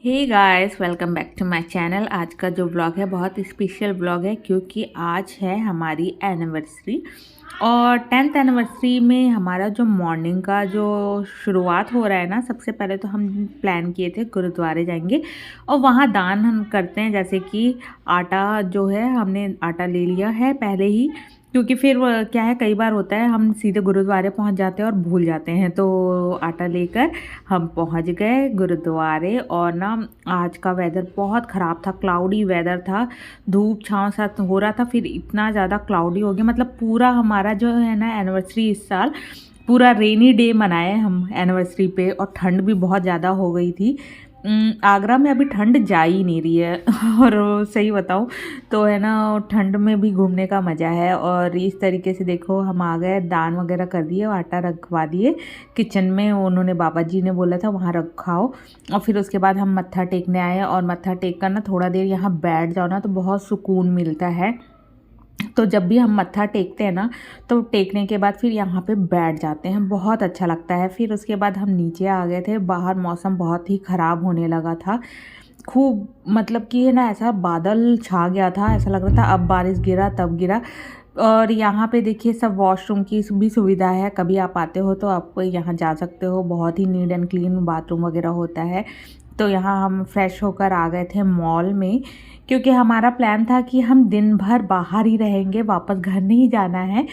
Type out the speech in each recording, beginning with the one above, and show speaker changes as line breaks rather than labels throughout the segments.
Hey guys, welcome back to my channel. आज का जो व्लॉग है बहुत स्पेशल व्लॉग है क्योंकि आज है हमारी एनिवर्सरी। और 10th एनिवर्सरी में हमारा जो मॉर्निंग का जो शुरुआत हो रहा है ना, सबसे पहले तो हम प्लान किए थे गुरुद्वारे जाएंगे और वहाँ दान हम करते हैं। जैसे कि आटा जो है, हमने आटा ले लिया है पहले ही, क्योंकि फिर क्या है, कई बार होता है हम सीधे गुरुद्वारे पहुंच जाते हैं और भूल जाते हैं। तो आटा लेकर हम पहुंच गए गुरुद्वारे। और ना, आज का वेदर बहुत ख़राब था, क्लाउडी वेदर था, धूप छाँव साथ हो रहा था, फिर इतना ज़्यादा क्लाउडी हो गया। मतलब पूरा हमारा जो है ना एनिवर्सरी इस साल पूरा रेनी डे मनाए हम एनिवर्सरी पे। और ठंड भी बहुत ज़्यादा हो गई थी। आगरा में अभी ठंड जा ही नहीं रही है और सही बताऊँ तो है ना, ठंड में भी घूमने का मज़ा है। और इस तरीके से देखो, हम आ गए, दान वगैरह कर दिए, आटा रखवा दिए किचन में। उन्होंने, बाबा जी ने बोला था वहाँ रखाओ। और फिर उसके बाद हम मत्था टेकने आए। और मत्था टेक कर ना थोड़ा देर यहाँ बैठ जाओ ना तो बहुत सुकून मिलता है। तो जब भी हम मत्था टेकते हैं ना, तो टेकने के बाद फिर यहाँ पे बैठ जाते हैं, बहुत अच्छा लगता है। फिर उसके बाद हम नीचे आ गए थे। बाहर मौसम बहुत ही ख़राब होने लगा था, खूब, मतलब कि है ना, ऐसा बादल छा गया था, ऐसा लग रहा था अब बारिश गिरा तब गिरा। और यहाँ पे देखिए, सब वॉशरूम की भी सुविधा है, कभी आप आते हो तो आप यहाँ जा सकते हो, बहुत ही नीट एंड क्लीन बाथरूम वगैरह होता है। तो यहाँ हम फ्रेश होकर आ गए थे मॉल में, क्योंकि हमारा प्लान था कि हम दिन भर बाहर ही रहेंगे, वापस घर नहीं जाना है।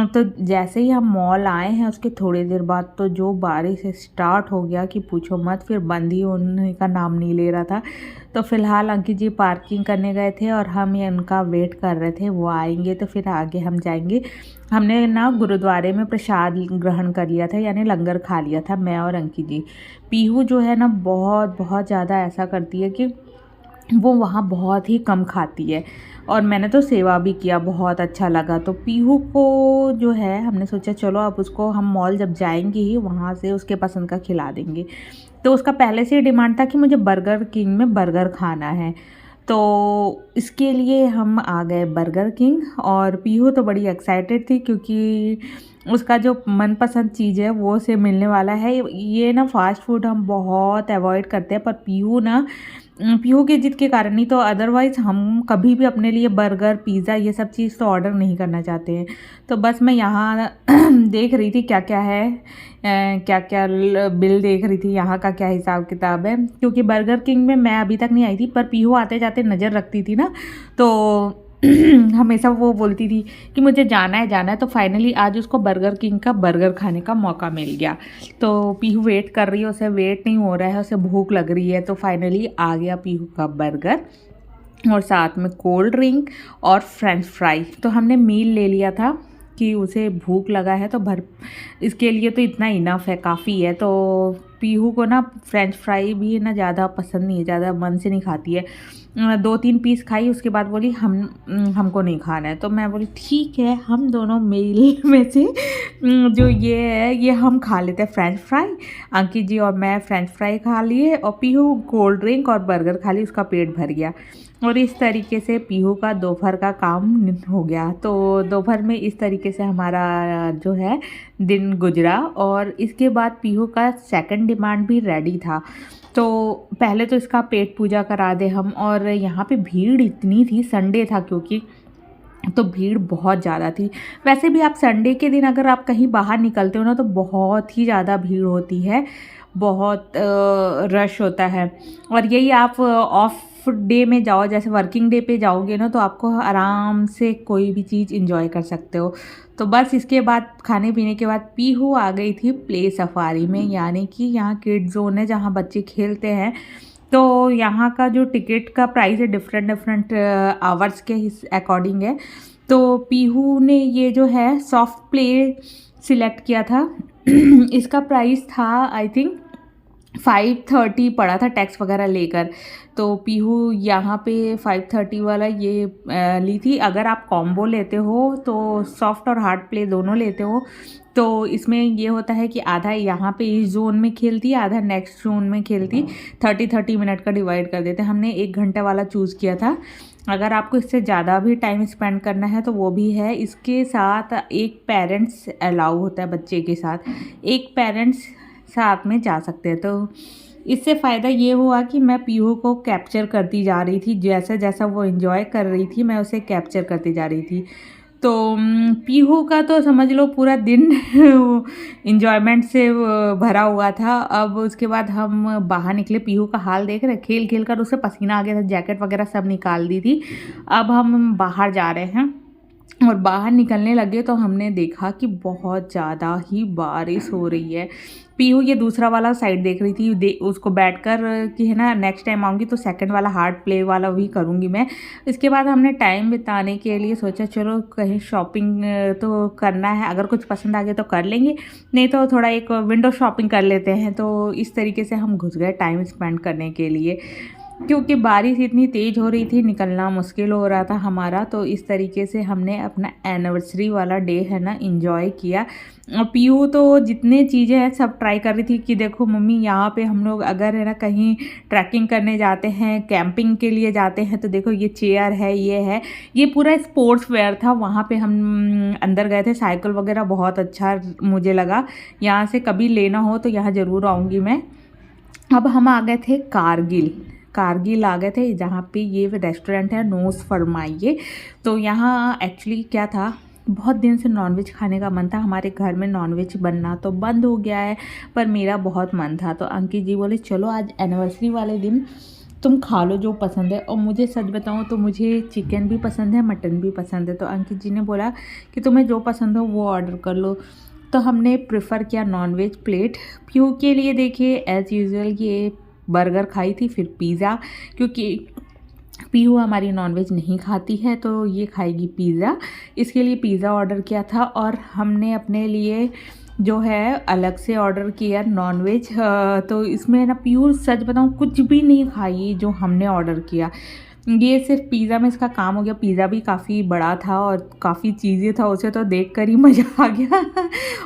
तो जैसे ही हम मॉल आए हैं उसके थोड़ी देर बाद तो जो बारिश स्टार्ट हो गया कि पूछो मत, फिर बंद ही होने का नाम नहीं ले रहा था। तो फिलहाल अंकित जी पार्किंग करने गए थे और हम ये उनका वेट कर रहे थे, वो आएंगे तो फिर आगे हम जाएंगे। हमने ना गुरुद्वारे में प्रसाद ग्रहण कर लिया था, यानी लंगर खा लिया था, मैं और अंकित जी। पीहू जो है ना, बहुत बहुत ज़्यादा ऐसा करती है कि वो वहाँ बहुत ही कम खाती है। और मैंने तो सेवा भी किया, बहुत अच्छा लगा। तो पीहू को जो है, हमने सोचा चलो अब उसको हम मॉल जब जाएंगे ही वहाँ से उसके पसंद का खिला देंगे। तो उसका पहले से ही डिमांड था कि मुझे बर्गर किंग में बर्गर खाना है। तो इसके लिए हम आ गए बर्गर किंग। और पीहू तो बड़ी एक्साइटेड थी क्योंकि उसका जो मनपसंद चीज़ है वो उसे मिलने वाला है। ये ना, फास्ट फूड हम बहुत अवॉइड करते हैं, पर पीहू की जिद के कारण ही, तो अदरवाइज़ हम कभी भी अपने लिए बर्गर पिज़्ज़ा ये सब चीज़ तो ऑर्डर नहीं करना चाहते हैं। तो बस मैं यहाँ देख रही थी क्या क्या है, क्या क्या बिल देख रही थी, यहाँ का क्या हिसाब किताब है। क्योंकि बर्गर किंग में मैं अभी तक नहीं आई थी, पर पीहू आते जाते नज़र रखती थी ना, तो हमेशा वो बोलती थी कि मुझे जाना है जाना है। तो फाइनली आज उसको बर्गर किंग का बर्गर खाने का मौका मिल गया। तो पीहू वेट कर रही है, उसे वेट नहीं हो रहा है, उसे भूख लग रही है। तो फाइनली आ गया पीहू का बर्गर और साथ में कोल्ड ड्रिंक और फ्रेंच फ्राई। तो हमने मील ले लिया था कि उसे भूख लगा है तो भर, इसके लिए तो इतना इनफ है, काफ़ी है। तो पीहू को ना फ्रेंच फ्राई भी ना ज़्यादा पसंद नहीं है, ज़्यादा मन से नहीं खाती है। 2-3 पीस खाई, उसके बाद बोली हमको नहीं खाना है। तो मैं बोली ठीक है, हम दोनों मील में से जो ये है ये हम खा लेते हैं फ्रेंच फ्राई। अंकित जी और मैं फ्रेंच फ्राई खा लिए और पीहू कोल्ड ड्रिंक और बर्गर खा ली, उसका पेट भर गया। और इस तरीके से पीहू का दोपहर का काम हो गया। तो दोपहर में इस तरीके से हमारा जो है दिन गुजरा। और इसके बाद पीहू का सेकंड डिमांड भी रेडी था। तो पहले तो इसका पेट पूजा करा दे हम। और यहाँ पे भीड़ इतनी थी, संडे था क्योंकि, तो भीड़ बहुत ज़्यादा थी। वैसे भी आप संडे के दिन अगर आप कहीं बाहर निकलते हो ना तो बहुत ही ज़्यादा भीड़ होती है, बहुत रश होता है। और यही आप ऑफ डे में जाओ, जैसे वर्किंग डे पे जाओगे ना, तो आपको आराम से कोई भी चीज़ इंजॉय कर सकते हो। तो बस इसके बाद खाने पीने के बाद पीहू आ गई थी प्ले सफारी में, यानी कि यहाँ किड जोन है जहाँ बच्चे खेलते हैं। तो यहाँ का जो टिकट का प्राइस है डिफरेंट डिफरेंट आवर्स के अकॉर्डिंग है। तो पीहू ने ये जो है सॉफ्ट प्ले सिलेक्ट किया था। इसका प्राइस था आई थिंक 530 पड़ा था टैक्स वगैरह लेकर। तो पीहू यहाँ पे 530 वाला ये ली थी। अगर आप कॉम्बो लेते हो तो सॉफ्ट और हार्ड प्ले दोनों लेते हो तो इसमें ये होता है कि आधा यहाँ पे इस जोन में खेलती, आधा नेक्स्ट जोन में खेलती। 30-30 मिनट का डिवाइड कर देते। हमने 1 घंटे वाला चूज़ किया था। अगर आपको इससे ज़्यादा भी टाइम स्पेंड करना है तो वो भी है। इसके साथ एक पेरेंट्स अलाउ होता है, बच्चे के साथ एक पेरेंट्स साथ में जा सकते हैं। तो इससे फ़ायदा ये हुआ कि मैं पीहू को कैप्चर करती जा रही थी, जैसा जैसा वो एंजॉय कर रही थी मैं उसे कैप्चर करती जा रही थी। तो पीहू का तो समझ लो पूरा दिन एंजॉयमेंट से भरा हुआ था। अब उसके बाद हम बाहर निकले, पीहू का हाल देख रहे, खेल खेल कर उसे पसीना आ गया था, जैकेट वगैरह सब निकाल दी थी। अब हम बाहर जा रहे हैं और बाहर निकलने लगे तो हमने देखा कि बहुत ज़्यादा ही बारिश हो रही है। पीहू ये दूसरा वाला साइड देख रही थी, उसको बैठकर कि है ना नेक्स्ट टाइम आऊँगी तो सेकंड वाला हार्ड प्ले वाला भी करूँगी मैं। इसके बाद हमने टाइम बिताने के लिए सोचा चलो कहीं शॉपिंग तो करना है, अगर कुछ पसंद आ गया तो कर लेंगे, नहीं तो थोड़ा एक विंडो शॉपिंग कर लेते हैं। तो इस तरीके से हम घुस गए टाइम स्पेंड करने के लिए, क्योंकि बारिश इतनी तेज़ हो रही थी, निकलना मुश्किल हो रहा था हमारा। तो इस तरीके से हमने अपना एनिवर्सरी वाला डे है ना इंजॉय किया। और पीहू तो जितने चीज़ें हैं सब ट्राई कर रही थी कि देखो मम्मी यहाँ पे हम लोग अगर है ना कहीं ट्रैकिंग करने जाते हैं, कैंपिंग के लिए जाते हैं, तो देखो ये चेयर है, ये है, ये पूरा स्पोर्ट्स वेयर था। वहाँ पे हम अंदर गए थे, साइकिल वगैरह बहुत अच्छा मुझे लगा, यहाँ से कभी लेना हो तो यहाँ ज़रूर आऊँगी मैं। अब हम आ गए थे कारगिल आ गए थे, जहाँ पे ये रेस्टोरेंट है नोस फरमाइए। तो यहाँ एक्चुअली क्या था, बहुत दिन से नॉनवेज खाने का मन था। हमारे घर में नॉनवेज बनना तो बंद हो गया है, पर मेरा बहुत मन था। तो अंकित जी बोले चलो आज एनिवर्सरी वाले दिन तुम खा लो जो पसंद है। और मुझे सच बताऊँ तो मुझे चिकन भी पसंद है, मटन भी पसंद है। तो अंकित जी ने बोला कि तुम्हें जो पसंद हो वो ऑर्डर कर लो। तो हमने प्रेफर किया नॉनवेज प्लेट। पीहू के लिए देखिए एज़ यूजुअल ये बर्गर खाई थी, फिर पिज़्ज़ा, क्योंकि पीहू हमारी नॉनवेज नहीं खाती है तो ये खाएगी पिज़्ज़ा, इसके लिए पिज़्ज़ा ऑर्डर किया था। और हमने अपने लिए जो है अलग से ऑर्डर किया नॉनवेज। तो इसमें ना पीहू सच बताऊँ कुछ भी नहीं खाई जो हमने ऑर्डर किया। ये सिर्फ पिज़्ज़ा में इसका काम हो गया। पिज़्ज़ा भी काफ़ी बड़ा था और काफ़ी चीज़ें था, उसे तो देख कर ही मज़ा आ गया।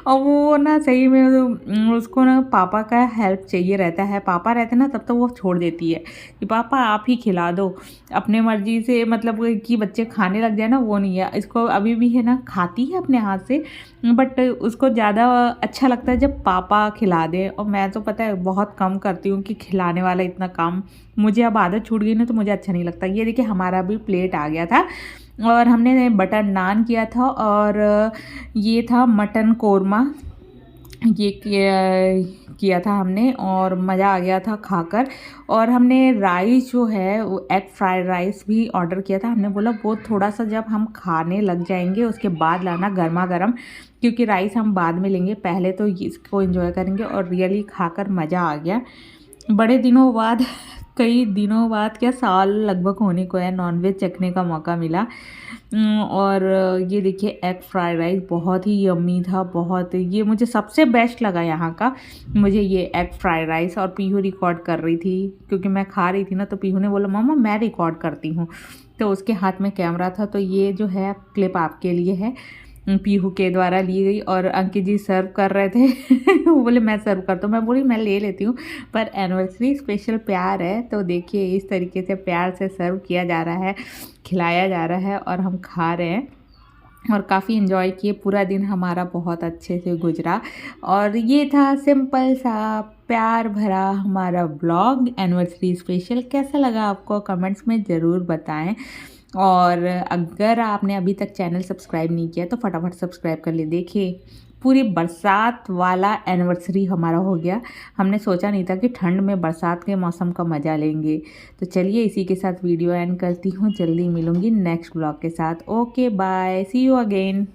और वो ना सही में उसको ना पापा का हेल्प चाहिए रहता है, पापा रहते ना तब तो वो छोड़ देती है कि पापा आप ही खिला दो अपने मर्जी से, मतलब कि बच्चे खाने लग जाए ना, वो नहीं है। इसको अभी भी है ना खाती है अपने हाथ से, बट उसको ज़्यादा अच्छा लगता है जब पापा खिला दें। और मैं तो पता है बहुत कम करती हूँ कि खिलाने वाला इतना काम, मुझे अब आदत छूट गई ना तो मुझे अच्छा नहीं लगता। ये देखिए हमारा भी प्लेट आ गया था और हमने बटर नान किया था और ये था मटन कोरमा, ये किया था हमने और मज़ा आ गया था खाकर। और हमने राइस जो है वो एग फ्राइड राइस भी ऑर्डर किया था। हमने बोला वो थोड़ा सा जब हम खाने लग जाएंगे उसके बाद लाना गर्मा गर्म, क्योंकि राइस हम बाद में लेंगे, पहले तो इसको एंजॉय करेंगे। और रियली खाकर मज़ा आ गया। बड़े दिनों बाद कई दिनों बाद क्या साल लगभग होने को है नॉनवेज चखने का मौका मिला। और ये देखिए एग फ्राइड राइस बहुत ही यम्मी था, बहुत, ये मुझे सबसे बेस्ट लगा यहाँ का, मुझे ये एग फ्राइड राइस। और पीहू रिकॉर्ड कर रही थी क्योंकि मैं खा रही थी ना, तो पीहू ने बोला मम्मा मैं रिकॉर्ड करती हूँ, तो उसके हाथ में कैमरा था। तो ये जो है क्लिप आपके लिए है, पीहू के द्वारा ली गई। और अंकित जी सर्व कर रहे थे वो बोले मैं सर्व करता हूँ, मैं बोली मैं ले लेती हूँ, पर एनिवर्सरी स्पेशल प्यार है तो देखिए इस तरीके से प्यार से सर्व किया जा रहा है, खिलाया जा रहा है और हम खा रहे हैं। और काफ़ी इन्जॉय किए, पूरा दिन हमारा बहुत अच्छे से गुजरा। और ये था सिंपल सा प्यार भरा हमारा ब्लॉग एनिवर्सरी स्पेशल। कैसा लगा आपको कमेंट्स में ज़रूर बताएं। और अगर आपने अभी तक चैनल सब्सक्राइब नहीं किया तो फटाफट सब्सक्राइब कर ले। देखिए पूरी बरसात वाला एनिवर्सरी हमारा हो गया, हमने सोचा नहीं था कि ठंड में बरसात के मौसम का मज़ा लेंगे। तो चलिए इसी के साथ वीडियो एंड करती हूँ, जल्दी मिलूँगी नेक्स्ट ब्लॉग के साथ। Okay bye, see you again.